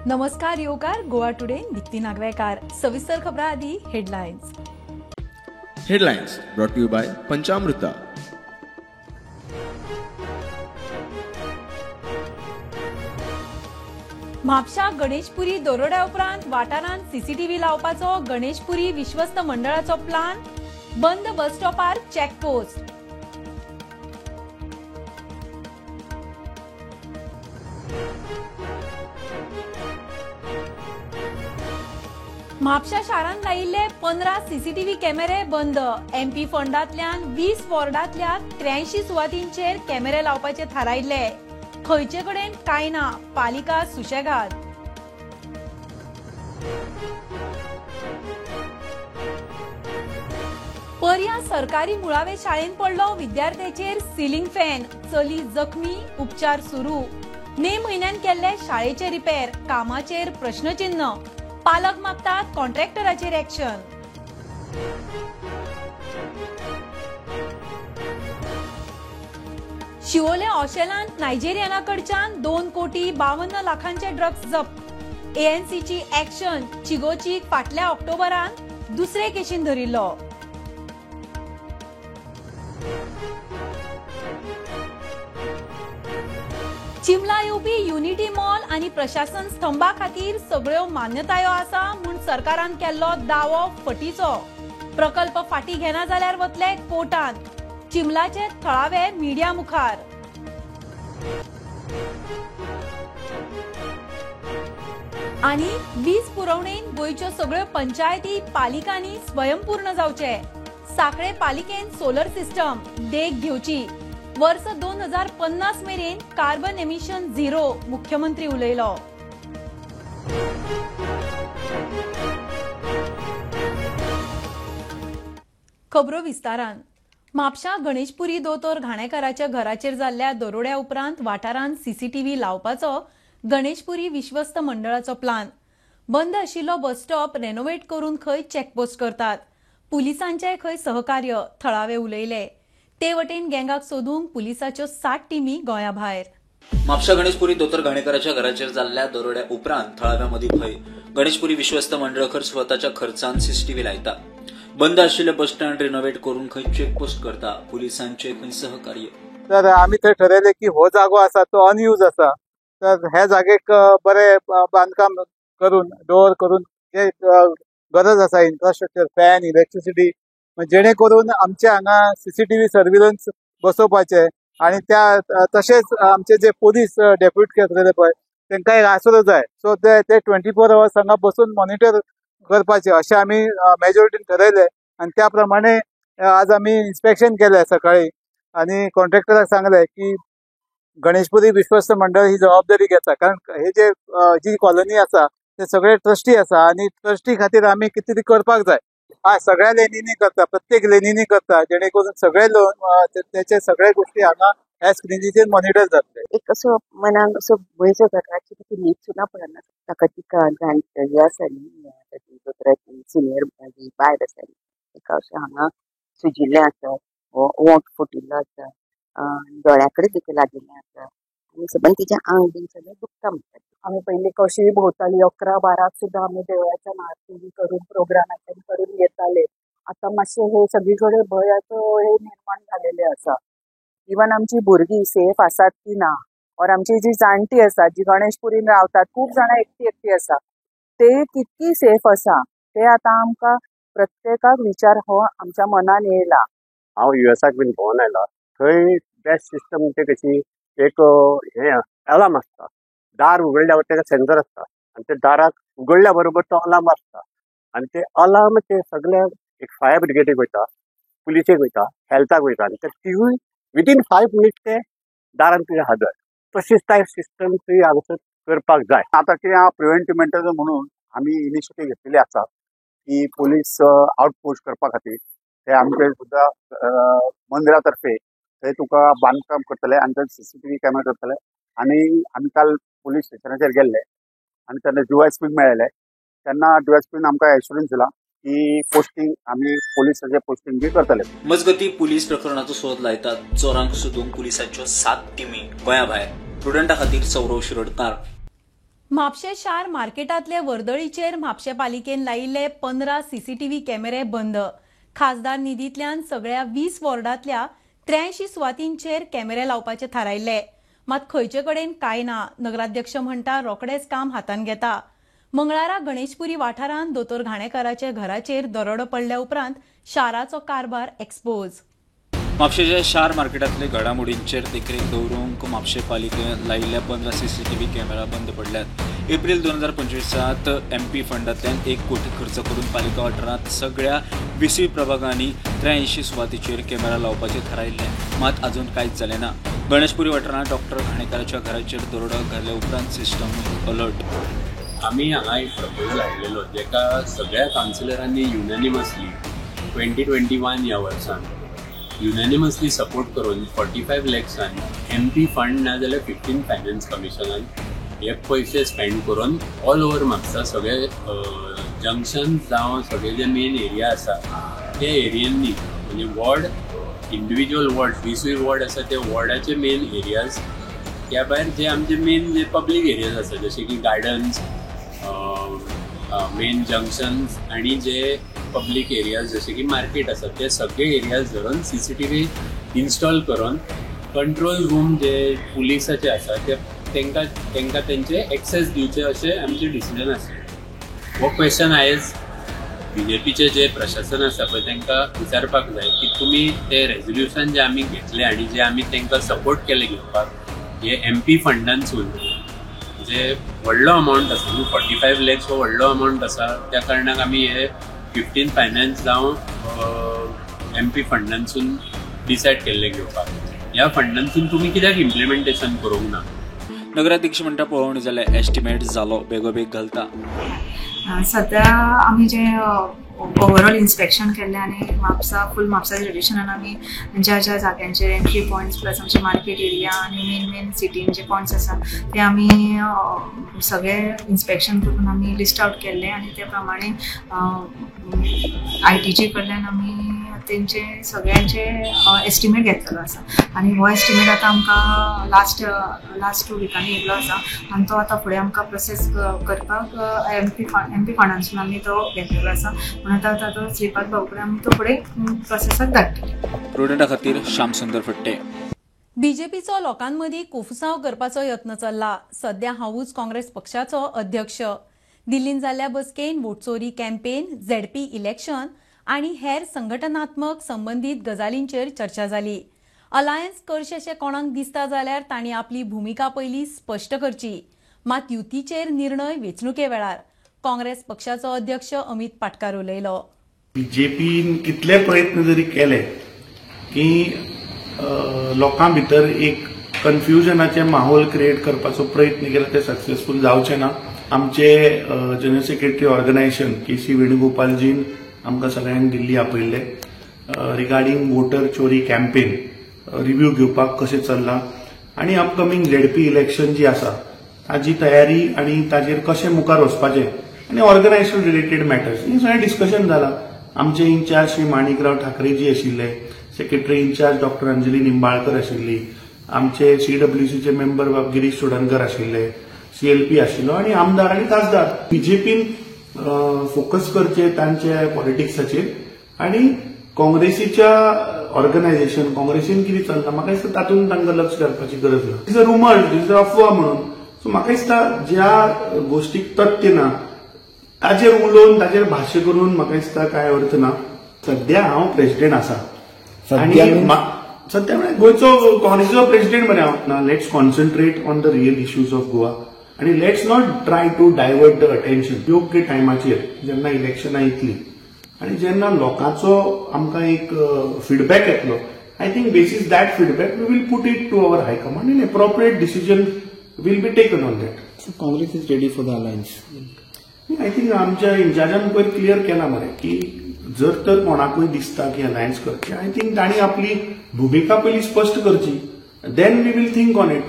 नमस्कार योकार गोवा टुडे दीप्ती नागवेकर। सविस्तर खबरां आदी headlines brought to you by Panchamrita. म्हापशा गणेशपुरी दरोड्या उपरांत वाठारांत सीसीटीव्ही लावपाचो गणेशपुरी विश्वस्त मंडळाचो प्लान। बंद बस स्टॉपार चेकपोस्ट। म्हापशा शारांत लायिल्ले 15 सीसीटीव्ही कॅमेरे बंद। एमपी फंडांतल्यान 20 वॉर्डांतल्या 83 सुवातींचेर कॅमेरे लावपाचे थारायिल्ले। खंयचे कडेन कांय ना, पालिका सुशेगाद। पर्या सरकारी मुळावे शाळेंत पडलो विद्यार्थ्याचेर सिलिंग फॅन। चली जखमी, उपचार सुरू। मे म्हयन्यान केल्ले शाळेचे रिपेर, कामाचेर प्रश्नचिन्ह। पालक मागतात कॉन्ट्रॅक्टराचेर एक्शन। शिवोले ऑशेलांत नायजेरियनाकडच्यान 2 कोटी 52 लाखांचे ड्रग्स जप्त। एएनसीची एक्शन। चिगोचीक फाटल्या ऑक्टोबरांत दुसरे केशीन धरिल्लो। चिमला येवपी युनिटी मॉल आणि प्रशासन स्तंभा खातीर सगळ्यो मान्यतायो आसा म्हूण सरकारान केल्लो दावो फटीचो। प्रकल्प फाटी घेना जाल्यार वतले कोर्टांत। चिमलाचे थळावे मिडिया मुखार। आणि वीज पुरवणेन गोंयच्यो सगळ्यो पंचायती पालिकांनी स्वयंपूर्ण जावचे। साखळे पालिकेन सोलर सिस्टम देख घेवची। वर्ष 2050 मेरेन कार्बन एमिशन झिरो, मुख्यमंत्री उलयलो। खबरो विस्तारान। म्हापशा गणेशपुरी दोतोर घाणेकाराच्या घराचेर जाल्ल्या दरोड्या उपरांत वाठारांत सीसीटीव्ही लावपाचो गणेशपुरी विश्वस्त मंडळाचो प्लान। बंद आशिल्लो बस स्टॉप रेनोवेट करून खंय चेकपोस्ट करतात। पुलिसांचे खंय सहकार्य, थळावे उलयले। ते वटेन गँगाक सोदूंक पुलिसाच्यो 7 टीमी गोंया भायर। म्हापशा गणेशपुरी दोतोर घाणेकाराच्या घराचेर जाल्ल्या दरोड्या उपरांत थळाव्यामदी खंय गणेशपुरी विश्वस्त मंडळ स्वताच्या खर्चान सीसीटीव्ही लायता। बंद आशिल्ले बस स्टँड रिनोवेट करून खंय चेकपोस्ट करता। पुलिसांचे खंय सहकार्य। तर आम्ही थंय ठरयले की हो जागो आसा तो अनयूज आसा, तर ह्या जागेक बरे बांदकाम करून डोअर करून जे गरज आसा इन्फ्रास्ट्रक्चर, फॅन, इलेक्ट्रिसिटी, जेणे करून आमचे हांगा सीसीटीव्ही सर्व्हिलन्स बसोवपाचे आणि त्या तशेंच आमचे जे पोलीस डेप्युटी केसलेले पळय तांकां एक आसरो जाय। सो ते 24 अवर्स हांगा बसून मॉनिटर करपाचे अशें आमी मेजॉरिटीन ठरयले आणि त्या प्रमाणे आज आमी इन्स्पेक्शन केले सकाळी आणि कॉन्ट्रॅक्टराक सांगले की गणेशपुरी विश्वस्त मंडळ ही जबाबदारी घेता, कारण हे जे जी कॉलनी आसा ते सगळे ट्रस्टी आसा आणि ट्रस्टी खातीर आमी कितें तरी करपाक जाय। सगळ्या लेनींनी करता, प्रत्येक लेनींनी करता, जेणे करून सगळे त्याचे सगळे गोष्टी हांगा ह्या स्क्रिनीचेर मॉनिटर जातले। एक असो मनाक असो भंय जो जाता की ती न्हीद सुद्दां पडना। ताका तिका जाणटी हे आसा न्ही, दोतोराची सिनियर बायल आसा न्ही, ताका अशें हांगा सुजिल्लें आसा, ओंठ फुटिल्लो आसा, दोळ्या कडेन तिका लागिल्लें आसा आनी सबंद तिचें आंग बीन सगळें दुखता म्हणटा। आमी पयलीं कशी भोंवताली 11-12 सुद्दां आमी देवळाच्या आरती करून प्रोग्रामाचे करून येताले। आतां मातशें हे सगळी कडेन भयाचो हे निर्माण जालेले आसा। इवन आमची भुरगीं सेफ आसात की ना, और आमची जी जाणटी आसा जी गणेशपुरीन रावतात, खूब जाणां एकटी आसा, ते कितकी सेफ आसा ते आतां आमकां प्रत्येकाक विचार हो आमच्या मनान येयला। हांव युएसाक बीन भोंवन आयला, थंय बेस्ट सिस्टम म्हणजे कशी एक हे अलार्म आसता। दार उगडल्यावर तेका सेन्सर आसता आणि ते दाराक उगडल्या बरोबर तो अलार्म वाजता आणि ते अलार्म ते सगळे एक फायर ब्रिगेडीक वयता, पुलिसेक वयता, हेल्थाक वयता आणि ते तिवूय विदीन 5 मिनिट्स ते दारान तुझे हजर। तशीच टायप सिस्टम तुवें हांगासर करपाक जाय। आता कितें प्रिव्हेंटिव्ह मेंटेनन्स म्हणून आमी इनिशिएटीव घेतलेली आसा की पोलीस आउटपोस्ट करपा खातीर ते आमचे सुद्दां मंदिरा तर्फे थंय तुका बांदकाम करतले आणि थंय सीसीटीव्ही कॅमेरा करतले। आणि आमी काल पोलीस स्टेशनाचेर गेल्ले आणि तेन्ना डीवायएसपीक मेळ्ळे, तेन्ना डीवायएसपीन आमकां एश्युरन्स दिला की पोस्टिंग आमी पोलिसाचे पोस्टिंग बी करतले। मजगती पुलीस प्रकरणाचो सोद लायतात। चोरांक सोदूंक पुलिसाच्यो 7 टीमी गोंया भायर। स्टुडंटा खातीर सौरव शिरोडकार। म्हापशे शार मार्केटांतले वर्दळीचेर म्हापशे पालिकेन लायिल्ले 15 सीसीटीव्ही कॅमेरे बंद. खासदार निधींतल्यान सगळ्या 20 वॉर्डांतल्या 83 सुवातींचेर कॅमेरे लावपाचे थारायल्ले. मात खंयचे कडेन कांय ना. नगराध्यक्ष म्हणटा रोखडेच काम हातान घेता. मंगळारा गणेशपुरी वाठारांत दोतोर घाणेकाराचे घराचेर दरोडो पडल्या उपरांत शाराचो कारभार एक्सपोज. म्हापशेच्या शार मार्केटांतले घडामोडींचेर देखरेख दवरूंक म्हापशे पालिकेन लायिल्ल्या 15 सीसीटीव्ही कॅमेरा बंद पडल्यात. एप्रिल 2025 MP फंडांतल्यान 1 कोटी खर्च करून पालिका वाठारांत सगळ्या 20 प्रभागांनी 83 सुवातींचेर कॅमेरा लावपाचे थारायिल्ले. मात अजून कांयच जालें ना. गणेशपुरी वाठारांत डॉक्टर घाणेकाराच्या घराचेर दरोडो घाल्या उपरांत सिस्टम अलर्ट. आम्ही हांगा एक प्रपोजल हाडलेलो जेका सगळ्या कावन्सिलरांनी युनॅनिमसली 2021 ह्या वर्सान युनॅनिमसली सपोर्ट करून 45 लॅक्सान MP फंड ना जाल्यार 15 फायनान्स कमिशनान हे पयशे स्पेंड करून ऑल ओवर म्हापसा सगळे जंक्शन जावं सगळे जे मेन एरिया आसा त्या एरियांनी म्हणजे वॉर्ड इंडिविज्युअल वॉर्ड 20 वॉर्ड आसा ते वॉर्डाचे मेन एरियाज त्या भायर जे आमचे मेन जे पब्लीक एरियाज आसा जशे की गार्डन्स मेन जंक्शन्स आणि जे पब्लीक एरियाज जसे की मार्केट आसा ते सगळे एरियाज धरून CCTV इन्स्टॉल करून कंट्रोल रूम जे पुलिसाचे आसा ते तेंकां तेंचे एक्सेस दिवचे अशें आमचे डिसिजन आसा. हो क्वेश्चन आयज BJPचे जे प्रशासन आसा पळय तांकां विचारपाक जाय की तुमी ते रेझोल्युशन जे आमी घेतले आनी जे आमी तांकां सपोर्ट केले घेवपाक हे MP फंडांसून जे व्हडलो अमावंट आसा न्हू 45 लॅक्स हो व्हडलो अमावंट आसा त्या कारणाक आमी हे 15 फायनान्स जावं MP फंडांसून डिसायड केल्ले घेवपाक. ह्या फंडांसून तुमी कित्याक इम्प्लिमेंटेशन करूंक ना. नगराध्यक्ष म्हणटा पळोवणी जाल्यार एस्टिमेट जालो बेगोबेग घालता. सध्या आमी जे ओवरऑल इन्स्पेक्शन केल्लें आनी फूल म्हापसा रिलेशनान आमी ज्या ज्या जाग्यांचेर एंट्री पॉयंट्स प्लस आमचे मार्केट एरिया आनी मेन सिटीन जे पॉयंट्स आसा ते आमी सगळे इन्स्पेक्शन करून आमी लिस्ट आउट केल्ले आनी ते प्रमाणे ITG कडल्यान आमी तेंचे सगळ्यांचे एस्टिमेट घेतलेलो आसा आनी हो एस्टिमेट आतां आमकां लास्ट 2 विकांनी येयल्लो आसा आनी तो आतां फुडें आमकां प्रोसेस करपाक MP फंडांसून आमी तो घेतलेलो आसा म्हणून आतां तो श्रीपाद भाऊ कडेन आमी तो फुडें प्रोसेसाक धाडटले. प्रोडेंटा खातीर श्याम सुंदर फट्टे. बीजेपीचो लोकांमदीं कोफुसांव करपाचो यत्न चल्ला. सध्या हांवूच काँग्रेस पक्षाचो अध्यक्ष. दिल्लीन जाल्ल्या बसकेन वोटचोरी कॅम्पेन ZP इलेक्शन आनी हेर संघटनात्मक संबंदीत गजालींचेर चर्चा जाली. अलायन्स करचेशें कोणाक दिसता जाल्यार तांणी आपली भुमिका पयलीं स्पश्ट करची. मात युतीचेर निर्णय वेंचणुके वेळार. काँग्रेस पक्षाचो अध्यक्ष अमित पाटकार उलयलो. बीजेपीन कितले प्रयत्न जरी केले की लोकां भितर एक कन्फ्युजनाचे माहोल क्रिएट करपाचो प्रयत्न केला ते सक्सेसफूल जावचे ना. आमचे जनरल सेक्रेटरी ऑर्गनायझेशन KC वेणुगोपालजीन आमकां सगळ्यांक दिल्ली आपयल्ले रिगार्डिंग वोटर चोरी कॅम्पेन रिव्ह्यू घेवपाक कशें चल्लां आनी अपकमिंग ZP इलेक्शन जी आसा ताजी तयारी आनी ताजेर कशें मुखार वचपाचें आनी ऑर्गनायझेशन रिलेटेड मॅटर्स हे सगळें डिस्कशन जालां. आमचे इन्चार्ज श्री माणिकराव ठाकरे जी आशिल्ले, secretary incharge doctor Anjali Nimbalkar आशिल्ली, आमचे CWCचे मेंबर गिरीश चोडणकर आशिल्ले, CLP आशिल्लो आनी आमदार आनी खासदार. बीजेपीन फोकस करचे तांचे पॉलिटिक्साचेर आनी काँग्रेसीच्या ऑर्गनायझेशन काँग्रेसीन कितें चल्लां म्हाका दिसता तातूंत तांकां लक्ष घालपाची गरज ना. Is a rumour, is a अफवा म्हणून. सो म्हाका दिसता ज्या गोष्टीक तथ्य ना ताजेर उलोवन ताजेर भाश्य करून म्हाका दिसता काय अर्थ ना. सध्या हांव प्रेसिडेंट आसा आनी सध्या गोंयचो काँग्रेसीचो प्रेसिडेंट मरे हांव. Let's concentrate on the real issues of Goa आनी let's not try to divert the attention. योग्य टायमाचेर जेन्ना इलेक्शनां येतली आनी जेन्ना लोकांचो आमकां एक फीडबॅक येतलो, I think basis that feedback we will put it to our high command and appropriate decision will be taken on that. So Congress is ready for the alliance. I think आमच्या इन्चार्जान पयर क्लियर केला मरे की जर तर कोणाकूय दिसता की अलायन्स करची, आय थिंक तांणी आपली भुमिका पयली स्पश्ट करची, then we will think on it.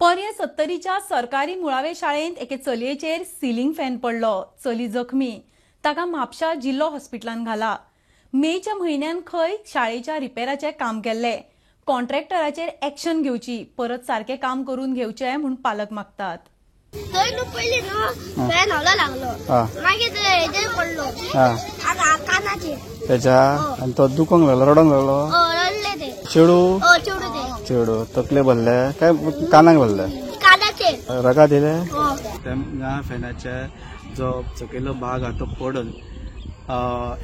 पर्ये 70च्या सरकारी मुळावे शाळेंत एके चलयेचेर सिलींग फॅन पडलो. चली जखमी. ताका म्हापशा जिल्लो हॉस्पिटलांत घाला. मेच्या म्हयन्यान खंय शाळेच्या रिपेराचें काम केल्लें. कॉन्ट्रॅक्टराचेर एक्शन घेवची, परत सारखे काम करून घेवचे म्हूण पालक मागतात. थंय न्हू पयलीं न्हू फॅन हलो लागलो, मागीर हेजेर पडलो कानाचेर त्याच्या आनी तो दुखोंक लागलो, रडोंक लागलो. रडले ते चेडू चेडू तकले भरले काय कानाक भरले, कानाचेर रगा दिले. त्या फॅनाचे जो सकयलो भाग हा तो पडून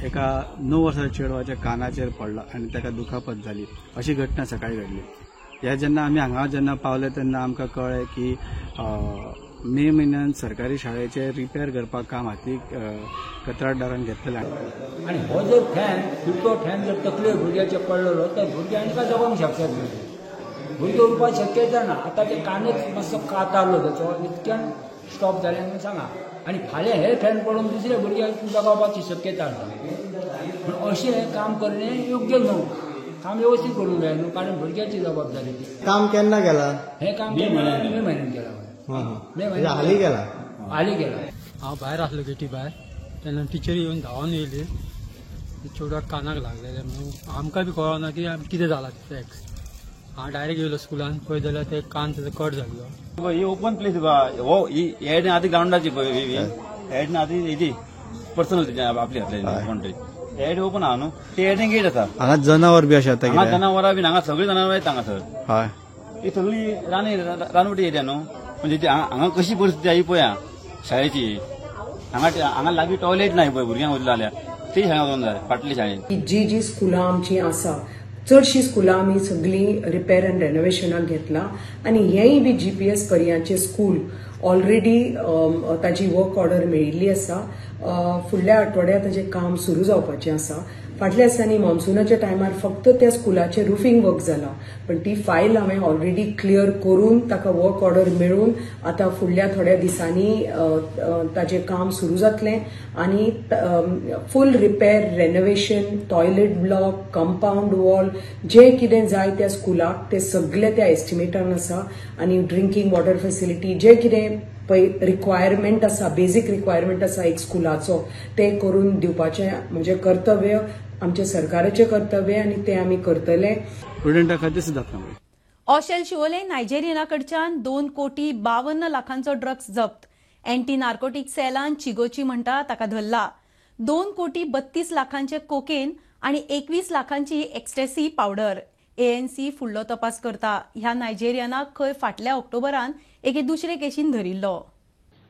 एका 9 वर्साच्या चेडवाच्या कानाचेर पडला आनी ताका दुखापत जाली. अशी घटना सकाळी घडली. हे जेन्ना आमी हांगा जेन्ना पावले तेन्ना आमकां कळ्ळें की मे म्हयन्यान सरकारी शाळेचे रिपेर करपाक काम हाती कंत्राटदारान घेतलेलें. आनी हो जर फॅन फुटलो फॅन जर तकले भुरग्याचे पडलेलो तर भुरग्यांनी काय जगोंक शकतात नाही, भुरगे उरपाक शक्यता ना. आतां ते कानच मातसो कातारलो ताचो, इतक्यान स्टॉप जालें म्हणून सांगा. आनी फाल्यां हे फॅन पडून दुसऱ्या भुरग्यांक जगोवपाची शक्यता ना. पूण अशें काम करणे योग्य न्हू. काम व्यवस्थित करूंक जाय न्हू, कारण भुरग्याची जबाबदारी ती. काम केन्ना केला हे काम मे म्हयन्यान केला. हाली गेला. हांव भायर आसलो गेटी भायर, तेन्ना टिचर येवन धांवन येयली, चेडवाक कानाक लागलेले म्हणून आमकां बी कळना की कितें जाला ते. हांव डायरेक्ट येयलो स्कुलान, पळय जाल्यार ते कान तेजो कट जाल्लो. ही ओपन प्लेस हो ही हेड आधी ग्राउंडाची हेड आधी हेजी पर्सनल आपली घातली हेड ओपन आहा न्हू, ते हेडीन गेट आसा. हांगा जनावर बी अशें जाता. जनावरां बी हांगा सगळीं जनावरां येता हांगासर. हय, ही सगळी रानवटी एरिया न्हू, म्हणजे हांगा कशी परिस्थिती आई पळया शाळेची. हांगा लागीं टॉयलेट नाही पळय भुरग्यांक वयतलो जाल्यार ती हांगा वचूंक जाय फाटली शाळेन. जी स्कुलां आमची आसा चडशीं स्कुलां आमी सगळीं रिपेर अँड रेनोवेशनाक घेतला. आनी हेंय बी GPS पर्याचे स्कूल ऑलरेडी ताची वर्क ऑर्डर मेळिल्ली आसा. फुडल्या आठवड्यात ताचें काम सुरू जावपाचें आसा. फाटल्या दिसांनी मॉन्सुनाच्या टायमार फक्त त्या स्कुलाचे रुफींग वर्क जाला, पण ती फायल हांवें ऑलरेडी क्लियर करून ताका वर्क ऑर्डर मेळून आतां फुडल्या थोड्या दिसांनी ताचें काम सुरू जातलें. आनी full repair renovation, toilet block, compound wall, जे कितें जाय त्या स्कुलाक ते सगळे त्या एस्टिमेटान आसा. आनी ड्रिंकींग वॉटर फेसिलिटी जे कितें पळय रिक्वायरमेंट आसा, बेजीक रिक्वायरमेंट आसा एक स्कुलाचो, ते करून दिवपाचें म्हणजे कर्तव्य, आमचे सरकाराचें कर्तव्य, आनी ते आमी करतले. स्टुडंटा खातीर जाता. ऑशेल शिवोले नायजेरियनाकडच्यान 2,52,00,000 ड्रग्स जप्त. अँटी नार्कोटिक सेलान चिगोची म्हणटा ताका धरला. 2,32,00,000 कोकेन आनी 21,00,000 एक्स्टेसी पावडर. ANC फुडलो तपास करता. ह्या नायजेरियनाक खंय फाटल्या ऑक्टोबरान एके दुसरे केशीन धरिल्लो.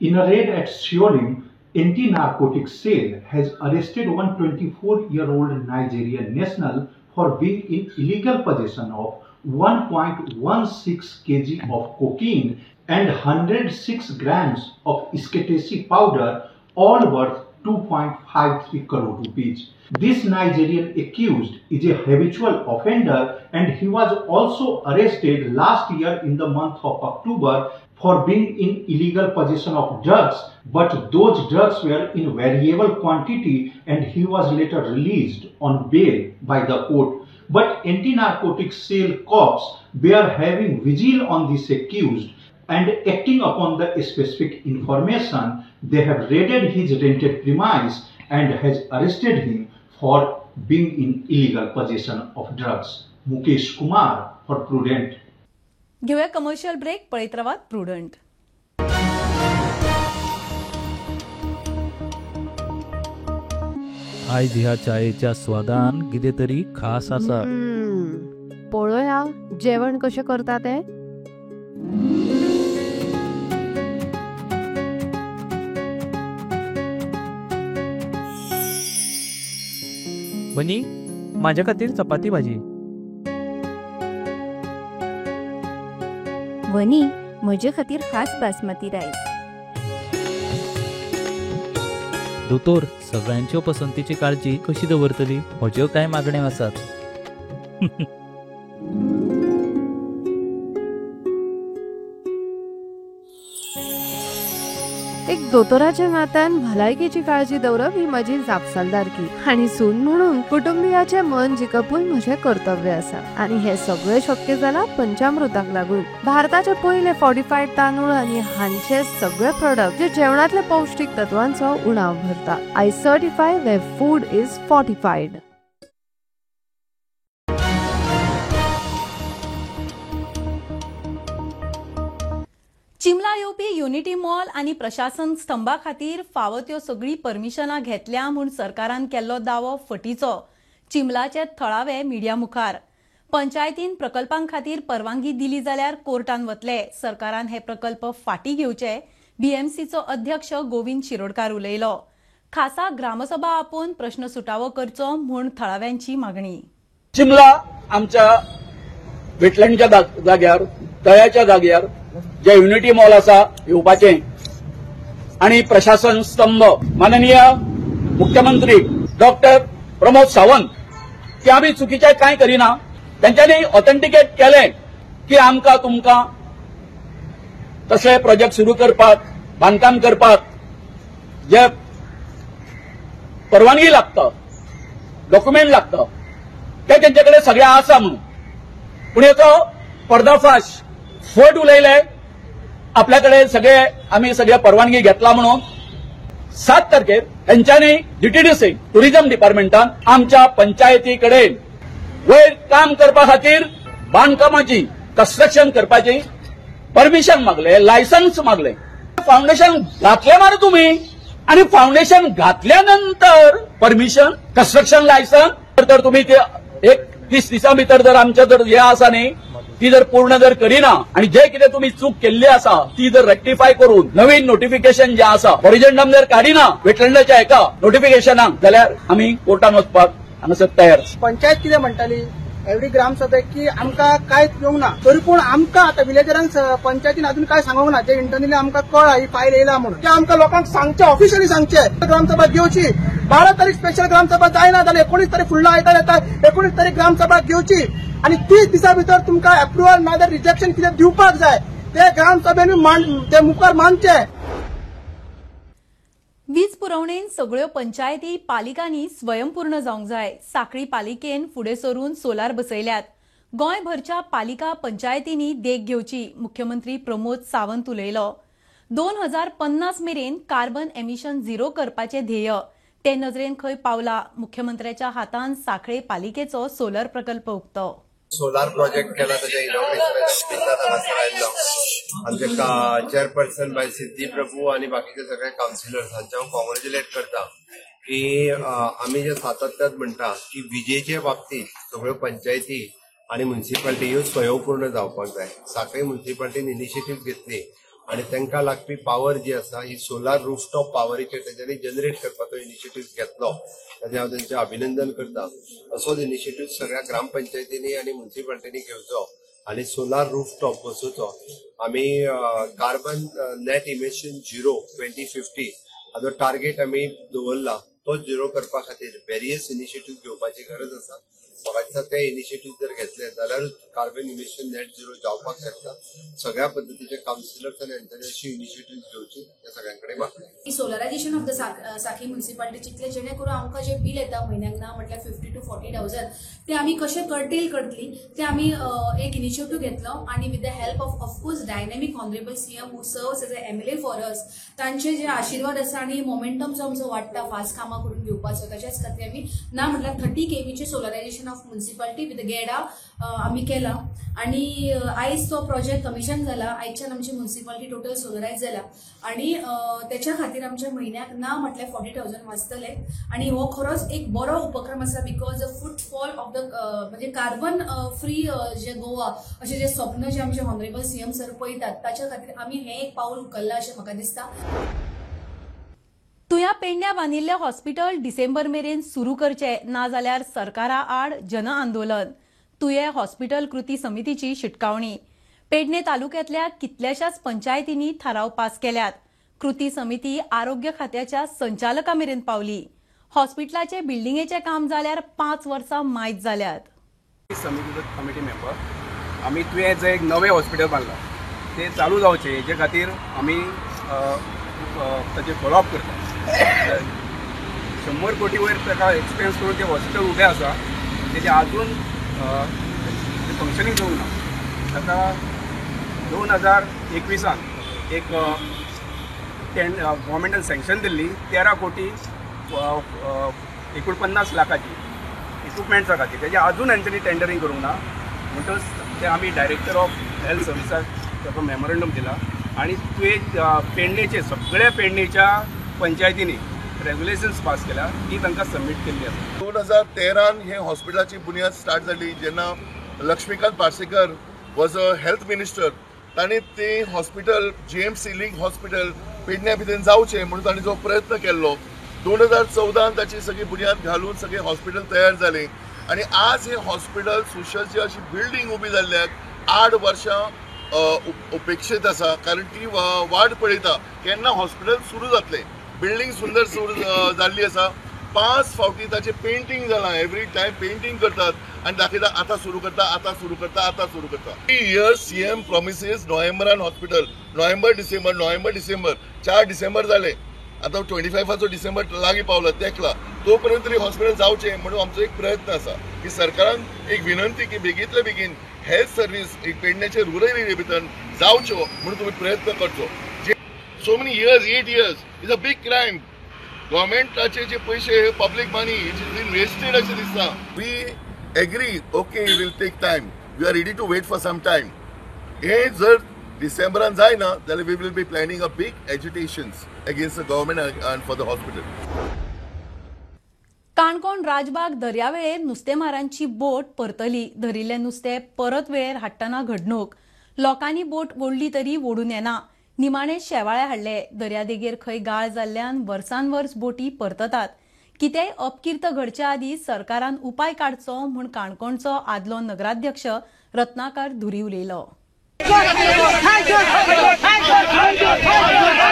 In a raid at Siolim, anti-narcotics cell has arrested one 24-year-old Nigerian national for being in illegal possession of 1.16 kg of cocaine and 106 grams of ecstasy powder, all worth 2.53 crore rupees. This Nigerian accused is a habitual offender and he was also arrested last year in the month of October for being in illegal possession of drugs, but those drugs were in variable quantity and he was later released on bail by the court. But anti-narcotics cell cops were having vigil on this accused and acting upon the specific information, they have raided his rented premise and has arrested him for being in illegal possession of drugs. Mukesh Kumar for Prudent. घेऊया commercial break. पळयत रावात prudent. आयज ह्या चायेच्या स्वादान कितें तरी खास आसा. पळोवया जेवण कशें करता ते. बनी माझ्या खातीर चपाती भाजी. वनी म्हजे खातीर खास बासमती रायस. दोतोर सगळ्यांच्यो पसंतीची काळजी कशी दवरतली? म्हज्यो कांय मागण्यो आसात. एक दोतोराच्या नात्यान भलायकेची काळजी दवरप ही म्हजी जापसालदारकी आनी सून म्हणून कुटुंबियाचे मन जिखपून म्हजें कर्तव्य आसा. आनी हे सगळे शक्य जाला पंचामृताक लागून. भारताचे पयले फॉर्टिफाईड तांदूळ आनी हांचे सगळे प्रोडक्ट जे जेवणातल्या पौष्टिक तत्वांचो उणाव भरता. I certify where food is fortified. चिमला येवपी युनिटी मॉल आणि प्रशासन स्तंभा खातीर फावो त्यो सगळी परमिशनां घेतल्या म्हूण सरकारान केल्लो दावो फटीचो. चिमलाचे थळावे मिडिया मुखार. पंचायतीन प्रकल्पां खातीर परवानगी दिली जाल्यार कोर्टान वतले. सरकारान हे प्रकल्प फाटीं घेवचे. बीएमसीचो अध्यक्ष गोविंद शिरोडकार उलयलो. खासा ग्रामसभा आपोवन प्रश्न सुटावो करचो म्हूण थळाव्यांची मागणी. चिमला आमच्या वेटलँडच्या जाग्यार तळ्याच्या जाग्यार जे युनिटी मॉल आसा येवपाचे आणि प्रशासन स्तंभ माननीय मुख्यमंत्री डॉक्टर प्रमोद सावंत की आम्ही चुकीचे कांय करिना. त्यांच्यानी ऑथेंटिकेट केले की आमकां तुमकां तसले प्रोजेक्ट सुरू करपाक बांदकाम करपाक जे परवानगी लागता डॉक्युमेंट लागता ते तेंचे कडेन सगळें आसा म्हणून. पूण हेचो पर्दाफाश फट उलयले आपल्याकडे सगळे आम्ही सगळे परवानगी घेतला म्हणून. 7 तारखेर त्यांच्यानी डीटीडीसी टुरिझम डिपार्टमेंटान आमच्या पंचायती कडेन वयर काम करपा खातीर बांदकामाची कन्स्ट्रक्शन करपाची परमिशन मागले, लायसन्स मागले. फाउंडेशन घातले मार तुम्ही आणि फाउंडेशन घातल्यानंतर परमिशन कन्स्ट्रक्शन लायसन्स तर तुम्ही ते एक 30 दिसां भितर जर आमच्या जर हे आसा न्ही ती जर पूर्ण जर करिना आणि जे कितें तुम्ही चूक केल्ली आसा ती जर रेक्टिफाय करून नवीन नोटिफिकेशन जे आसा ओरिजिनल जर काडिना वेटलँडाच्या एका नोटिफिकेशनाक जाल्यार आमी कोर्टान वचपाक हांगासर तयार. पंचायत कितें म्हणटाली एवढी ग्रामसभेक की आमकां कांयच येवंक ना. तरी पूण आमकां आतां विलेजरांक पंचायतीन अजून काय सांगूंक ना. जे इंटरनली आमकां कळ्ळा ही फायल येयला म्हणून ते आमकां लोकांक सांगचे ऑफिशियली सांगचे. ग्रामसभा घेवची 12 तारीख स्पेशल ग्रामसभा जायना जाल्यार 19 तारीख फुडलो आयतार येता 19 तारीख ग्रामसभा घेवची आणि 30 दिसां भितर तुमकां अप्रुवल नाजाल्यार रिजेक्शन कितें दिवपाक जाय ते ग्रामसभेन ते मुखार मानचे. वीज पुरवणेन सगळ्यो पंचायती पालिकांनी स्वयंपूर्ण जावंक जाय. सांखळी पालिकेन फुडें सरून सोलार बसयल्यात. गोंयभरच्या पालिका पंचायतींनी देख घेवची. मुख्यमंत्री प्रमोद सावंत उलयलो. 2050 मेरेन कार्बन एमिशन झिरो करपाचे ध्येय ते नजरेन खंय पावला. मुख्यमंत्र्याच्या हातान सांखळे पालिकेचो सोलर प्रकल्प उक्तो. सोलार प्रोजेक्ट केला त्याच्या इनॉग्रेशन आयिल्लो. आमचे चेअरपर्सन बाय सिद्धी प्रभू आणि बाकीचे सगळे काउन्सिलर्स हांचे हांव कॉंग्रॅच्युलेट करता की आम्ही जे सातत्यात म्हणटा की विजेच्या बाबतीत सगळ्यो पंचायती आणि म्युनिसिपालिटी ह्यो स्वयंपूर्ण जावपाक जाय. सांखळी म्युनिसिपालिटीन इनिशिएटीव्ह घेतली आणि तांकां लागपी पावर जी आसा ही सोलार रूफटॉप पावरीचेर तेंच्यांनी जनरेट करपाचो इनिशिएटीव्ह घेतलो. ताचे हांव तेंचें अभिनंदन करता. असोच इनिशिएटीव्ह सगळ्या ग्रामपंचायतींनी आणि म्युनिसिपालिटींनी घेवचो आणि सोलार रूफटॉप बसोवचो. आमी कार्बन नेट इमिशन झिरो 2050 हाचो टार्गेट आमी दवरला. तो झिरो करपा खातीर वेरियस इनिशिएटीव्ह घेवपाची गरज आसा. म्हाका दिसता ते इनिशिएटीव्ह जर घेतले जाल्यारूच कार्बन इमिशन नेट झिरो जावपाक शकता. सगळ्या पद्धतीचे काउन्सिलर्स आनी हांच्यानी अशी इनिशिएटीव्ह घेवची हे सगळ्यांकडे मागणी. Solarization of the Sankhali municipality चितले जेणे करून आमकां जे बिल येता म्हयन्याक ना म्हटल्यार 50 to 40,000 ते आमी कशें कर्टेल करतली ते आमी एक इनिशिएटीव्ह घेतलो आणि with the help of of course dynamic honourable CM who serves as a MLA for us तांचे जे आशिर्वाद आसा आणि मोमेंटम जो आमचो वाडटा फास्ट कामां करून घेवपाचो त्याच्याच खातीर आमी ना म्हटल्यार 30 kV चे सोलरायझेशन ऑफ म्युनिसिपालिटी विथ गेडा आम्ही केला आणि आयज तो प्रोजेक्ट कमिशन जाला. आयच्यान आमची म्युनिसिपालिटी टोटल सोलरायज जाला आणि त्याच्या खातीर आमच्या म्हयन्याक ना म्हटल्यार 40,000 वाचतले आणि हो खरोच एक बरो उपक्रम आसा. Because the footfall of the म्हणजे कार्बन फ्री जे गोवा अशें जे स्वप्न जे आमचे ऑनरेबल सीएम सर पळयतात ताच्या खातीर आमी हें एक पाऊल उखल्लां अशें म्हाका दिसता. तुया पेडण्या बांदिल्ले हॉस्पिटल डिसेंबर मेरेन सुरू करचे ना जाल्यार सरकारा आड जन आंदोलन. तुये हॉस्पिटल कृती समितीची शिटकावणी. पेडणे तालुक्यातल्या कितल्याशाच पंचायतींनी थाराव पास केल्यात. कृती समिती आरोग्य खात्याच्या संचालका मेरेन पावली. हॉस्पिटलाचे बिल्डिंगेचे काम जाल्यार 5 वर्सां मायज जाल्यात. समितीचो कमिटी मेंबर आमी तुवें जे एक नवें हॉस्पिटल बांदला ते चालू जावचें हेजे खातीर आमी ताचे फॉलोअप करता. 100 कोटी वयर ताका एक्सपेन्स करून ते हॉस्पिटल उबें आसा तेजे आजून फंक्शनींग जावंक ना. ताका 2021 एक गव्हर्मेंटान सँक्शन दिल्ली 13 कोटी 49 लाखाची इक्विपमेंट्सा खातीर तेजे आजून हांच्यानी टेंडरींग करूंक ना. म्हणटच ते आमी डायरेक्टर ऑफ हेल्थ सर्विसाक ताका मेमोरंडम दिला आणि पेडणेचे सगळ्या पेडणेच्या पंचायतींनी रेग्युलेशन्स पास केल्या ती तांकां सबमीट केल्ली आसा. 2013 हे हॉस्पिटलाची बुनियाद स्टार्ट जाली जेन्ना Laxmikant Parsekar was a health minister. तांणी ते हॉस्पिटल GMC लिंक हॉस्पिटल पेडण्या भितर जावचें म्हणून तांणी जो प्रयत्न केल्लो. 2014 ताची सगळी बुनियाद घालून सगळे हॉस्पिटल तयार जाले आणि आज हे हॉस्पिटल सुसज्ज अशी बिल्डींग उबी जाल्ल्याक 8 वर्सां अपेक्षित आसा. कारण ती वाट पळयता केन्ना हॉस्पिटल सुरू जातलें. बिल्डींग सुंदर सुरू जाल्ली आसा. 5 फावटी ताचे पेंटिंग जालां. एवरी टायम पेंटिंग करतात आनी दाखयता आतां सुरू करता आतां सुरू करता आतां सुरू करता. 3 years CM प्रॉमिसीस नोव्हेंबरान हॉस्पिटल नोव्हेंबर डिसेंबर 4 डिसेंबर जाले. आता 25 डिसेंबर लागीं पावला तेकला तो पर्यंत तरी हॉस्पिटल जावचें म्हणून आमचो एक प्रयत्न आसा की सरकारान एक विनंती की बेगींतल्या बेगीन हेल्थ सर्वीस एक पेडण्याचे रुरल एरिया भितर जावच्यो म्हणून तुम्ही प्रयत्न करचो. So many years 8 years is a big crime. गव्हर्मेंटाचे जे पैसे public money it is been wasted अशें दिसता. We agree okay it will take time. We are ready to wait for some time. हे जर डिसेंबरान जायना जाल्यार we will be planning a big agitations against the government and for the hospital. Canacona Rajbag दर्यावेळेर नुस्तेमारांची boat परतली. धरिल्लें नुस्तें परत वेळेर हाडटना घडणूक. लोकांनी बोट ओडली तरी ओडून येना. निमाणे शेवाळे हाडले. दर्यादेगेर खंय गाळ जाल्ल्यान वर्सान वर्स बोटी परततात. कितेंय अपकिर्त घडच्या आदी सरकारान उपाय काडचो म्हूण काणकोणचो आदलो नगराध्यक्ष रत्नाकर धुरी उलयलो.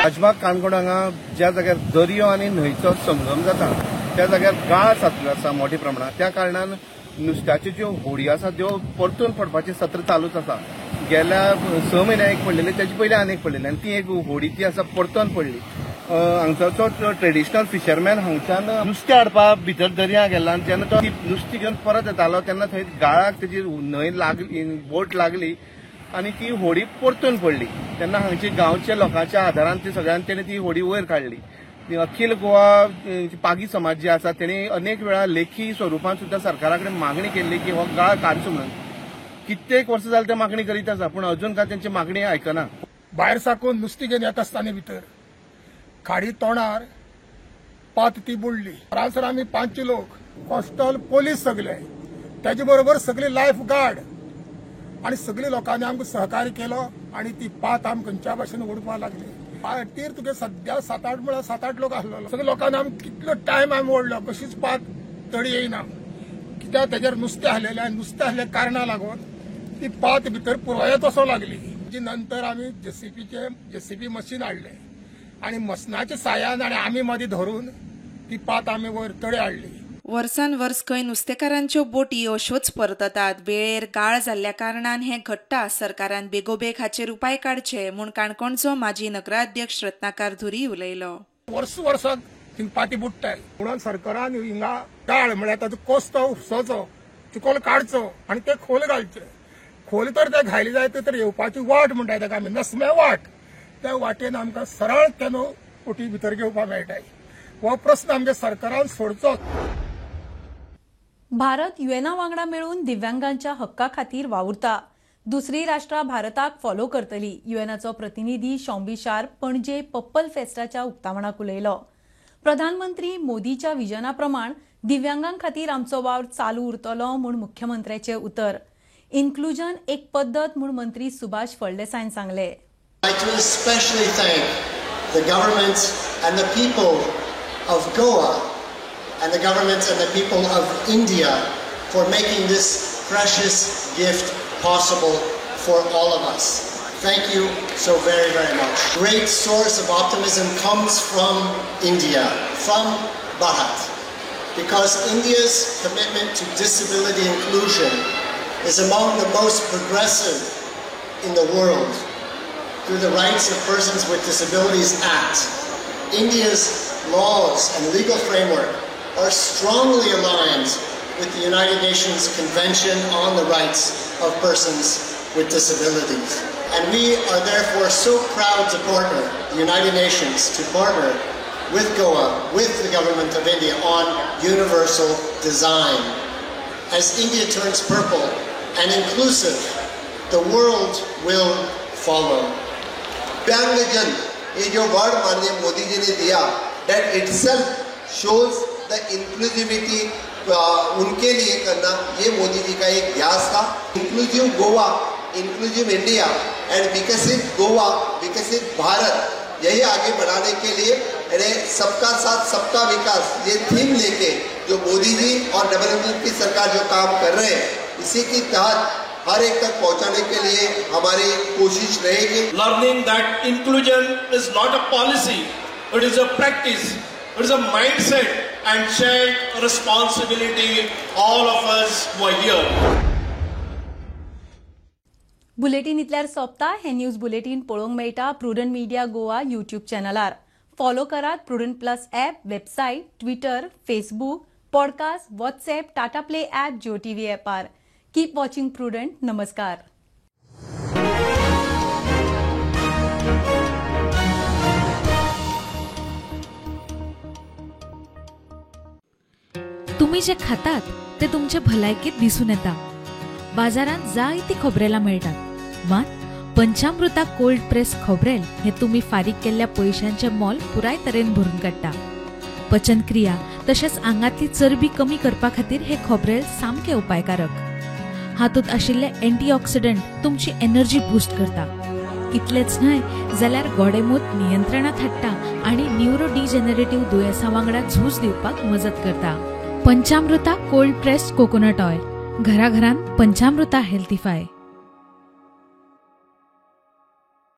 राजबाग काणकोण हांगा ज्या जाग्यार दर्यो आनी न्हंयचो संगम जाता त्या जाग्यार गाळ साचलो आसा मोठ्या प्रमाणात. त्या कारणान नुस्त्याच्यो ज्यो होडी आसा त्यो परतून पडपाचें सत्र चालूच आसा. गेल्या 6 म्हयन्याक एक पडलेली त्याचे पयलीं आनी एक पडलेली आनी ती एक होडी ती आसा परतून पडली. हांगचो ट्रेडिशनल फिशरमॅन हांगच्यान नुस्तें हाडपा भितर दर्या गेला आनी जेन्ना तो नुस्तें घेवन परत येतालो तेन्ना थंय गाळाक तेजी न्हंय लागली बोट लागली आनी ती होडी परतून पडली. तेन्ना हांगच्या गांवच्या लोकांच्या आदारान ती सगळ्यांनी तेणी ती होडी वयर काडली. अखिल गोवा पागी समाज जे आसा तेणी अनेक वेळा लेखी स्वरुपान सुद्दां सरकारा कडेन मागणी केल्ली की हो गाळ काडचो म्हणून. कित्येक वर्सां जाली ते मागणी करीत आसा पूण अजून काय तेंची मागणी आयकना. भायर साकून नुस्तें घेवन येता आसतना भितर खाडी तोंडार पात ती बुडली. हांगासर आमी 5 लोक कॉस्टल पोलीस सगळे त्याचे बरोबर सगळे लायफ गार्ड आणि सगळे लोकांनी आमकां सहकार्य केलो आणि ती पात आमकां खंयच्या भाशेन ओडपाक लागली. पाटीर तुगे सद्या 7-8 म्हळ्यार 7-8 लोक आसलो. सगळे लोकांनी आमी कितलो टायम आमी ओडलो कशीच पात तडी येयना. कित्याक तेजेर नुस्तें आहलेलें आनी नुस्तें आहल्या कारणाक लागून ती पात भितर पुरवयत वचोंक लागली. नंतर आमी JCB मशीन हाडले आणि मसनाच्या साह्यान आणि आमी मदीं धरून ती पात आमी वयर तळी हाडली. वर्सान वर्स खंय नुस्तेकारांच्यो बोटी अश्योच परततात. वेळेर गाळ जाल्ल्या कारणान हें घडटा. सरकारान बेगोबेग हाचेर उपाय काडचे म्हूण काणकोणचो माजी नगराध्यक्ष रत्नाकर धुरी उलयलो. वर्साक थिंग पाती बुडटाय म्हणून सरकारान हिंगा गाळ म्हळ्यार ताचो कोस्तो उपसोचो चिकोल काडचो आनी ते खोल घालचे. खोल तर ते घायले जाय तर येवपाची वाट म्हणटाय ताका आमी नसम्या वाट. त्या वाटेन आमकां सरळ तेनो बोटी भितर घेवपाक मेळटाय. हो प्रश्न आमच्या सरकारान सोडचो. भारत युएना वांगडा मेळून दिव्यांगांच्या हक्का खातीर वावुरता. दुसरी राष्ट्रां भारताक फॉलो करतली. युएनाचो प्रतिनिधी शॉम्बी शार्प पणजे पर्पल फेस्टाच्या उक्तावणाक उलयलो. प्रधानमंत्री मोदीच्या विजना प्रमाण दिव्यांगां खातीर आमचो वावर चालू उरतलो म्हूण मुख्यमंत्र्याचे उतर. इन्क्लुजन एक पद्दत म्हूण मंत्री सुभाष फळदेसायन सांगले. I'd like to especially thank the government and the people of Goa and the government and the people of India for making this precious gift possible for all of us. Thank you so very, very much. Great source of optimism comes from India, from Bharat, because India's commitment to disability inclusion is among the most progressive in the world. Through the Rights of Persons with Disabilities Act, India's laws and legal framework are strongly aligned with the United Nations Convention on the Rights of Persons with Disabilities. And we are therefore so proud to partner the United Nations, to partner with Goa, with the government of India on universal design. As India turns purple and inclusive, the world will follow. दिव्यांगजन ये जो word माननीय मोदी जी ने दिया, that itself shows the inclusivity उनके लिए करना, ये मोदी जी का एक ध्यास था। Inclusive Goa, inclusive India end विकसित गोवा, विकसित भारत, यही आगे बढ़ाने के लिए सबका साथ सबका विकास ये थीम लेके जो मोदी जी और नरेंद्र मोदी की सरकार जो काम कर रहे हैं, इसी की तहत हर एक तक पहुंचाने के लिए हमारी कोशिश रहेगी। Learning that inclusion is not a policy, it is a practice, it is a mindset and shared responsibility, all of us were here. Bulletin इतल्यार सोंपता। हे न्यूज बुलेटिन पळोवंक मेळटा प्रुडंट मिडिया गोवा यूट्यूब चॅनलार। फॉलो करात Prudent plus app, website, Twitter, Facebook, podcast, WhatsApp, Tata play app, Jio TV ॲपार। Keep watching Prudent. नमस्कार। तुम्ही जे खातात ते तुमच्या भलायकेत दिसून येता। बाजारात जायती खोबरेला मेळटात, मात पंचामृता कोल्ड प्रेस खोबरेल हे तुम्ही फारीक केल्ल्या पैशांचे मोल पुराय तरेन भरून काडटा। पचनक्रिया तशेंच आंगातली चरबी कमी करपा खातीर हे खोबरेल सामके उपायकारक। हातूंत आशिल्ले अँटीऑक्सिडंट तुमची एनर्जी बूस्ट करता। इतलेच न्हय जाल्यार गोडेमूत नियंत्रणात हाडटा आनी न्यूरो डिजेनरेटिव्ह दुयेंसां वांगडा झूज दिवपाक मजत करता। पंचामृता कोल्ड प्रेस्ड कोकोनट ऑयल, घरा घरान पंचामृता हेल्थीफाय।